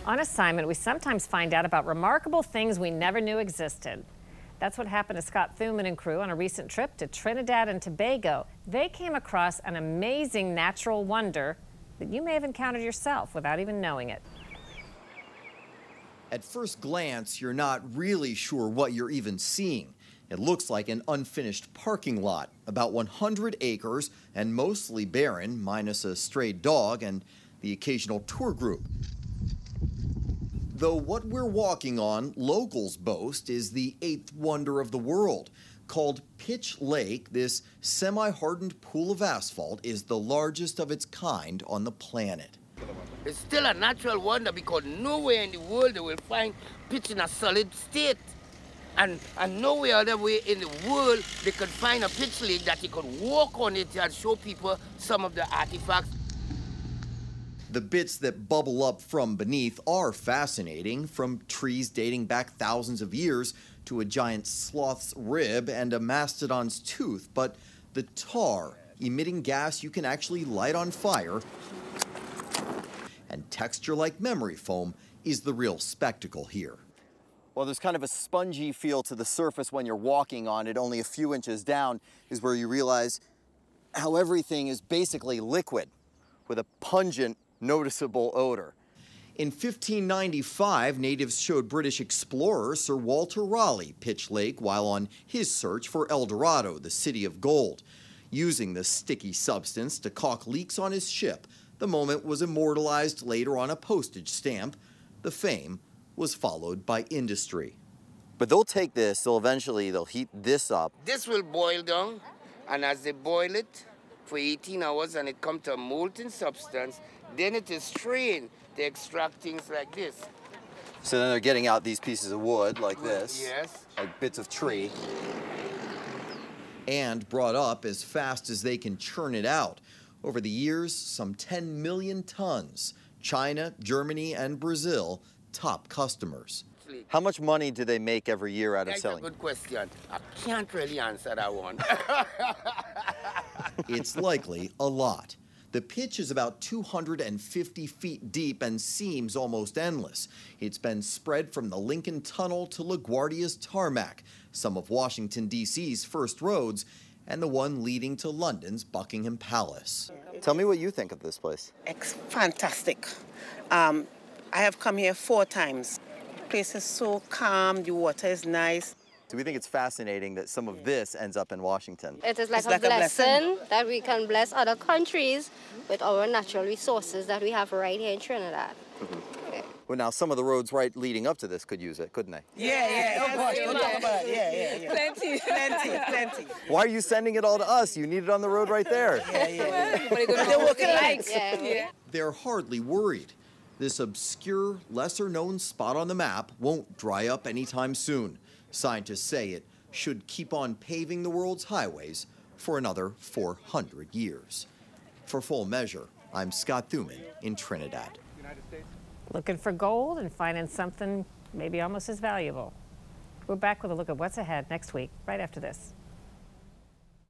On assignment, we sometimes find out about remarkable things we never knew existed. That's what happened to Scott Thuman and crew on a recent trip to Trinidad and Tobago. They came across an amazing natural wonder that you may have encountered yourself without even knowing it. At first glance, you're not really sure what you're even seeing. It looks like an unfinished parking lot, about 100 acres and mostly barren, minus a stray dog and the occasional tour group. Though what we're walking on, locals boast, is the eighth wonder of the world. Called Pitch Lake, this semi-hardened pool of asphalt is the largest of its kind on the planet. It's still a natural wonder because nowhere in the world they will find pitch in a solid state. And nowhere other way in the world they could find a pitch lake that you could walk on it and show people some of the artifacts. The bits that bubble up from beneath are fascinating, from trees dating back thousands of years to a giant sloth's rib and a mastodon's tooth. But the tar, emitting gas you can actually light on fire, and texture like memory foam, is the real spectacle here. Well, there's kind of a spongy feel to the surface when you're walking on it. Only a few inches down is where you realize how everything is basically liquid with a pungent, noticeable odor. In 1595, natives showed British explorer Sir Walter Raleigh Pitch Lake while on his search for El Dorado, the city of gold. Using the sticky substance to caulk leaks on his ship, the moment was immortalized later on a postage stamp. The fame was followed by industry. But they'll take this, they'll heat this up. This will boil down, and as they boil it for 18 hours and it comes to a molten substance, then it is strained to extract things like this. So then they're getting out these pieces of wood like this, yes, like bits of tree, and brought up as fast as they can churn it out. Over the years, some 10 million tons. China, Germany, and Brazil, top customers. How much money do they make every year out of selling? That's a good question. I can't really answer that one. It's likely a lot. The pitch is about 250 feet deep and seems almost endless. It's been spread from the Lincoln Tunnel to LaGuardia's tarmac, some of Washington, D.C.'s first roads, and the one leading to London's Buckingham Palace. Tell me what you think of this place. It's fantastic. I have come here 4 times. The place is so calm, the water is nice. So we think it's fascinating that some of this ends up in Washington. It is like a blessing that we can bless other countries with our natural resources that we have right here in Trinidad. Mm-hmm. Okay. Well, now some of the roads right leading up to this could use it, couldn't they? Yeah. Oh gosh, don't talk about it. Yeah. Plenty. Why are you sending it all to us? You need it on the road right there. Yeah. They're working lines. Yeah. They're hardly worried. This obscure, lesser-known spot on the map won't dry up anytime soon. Scientists say it should keep on paving the world's highways for another 400 years. For Full Measure, I'm Scott Thuman in Trinidad. Looking for gold and finding something maybe almost as valuable. We're back with a look at what's ahead next week, right after this.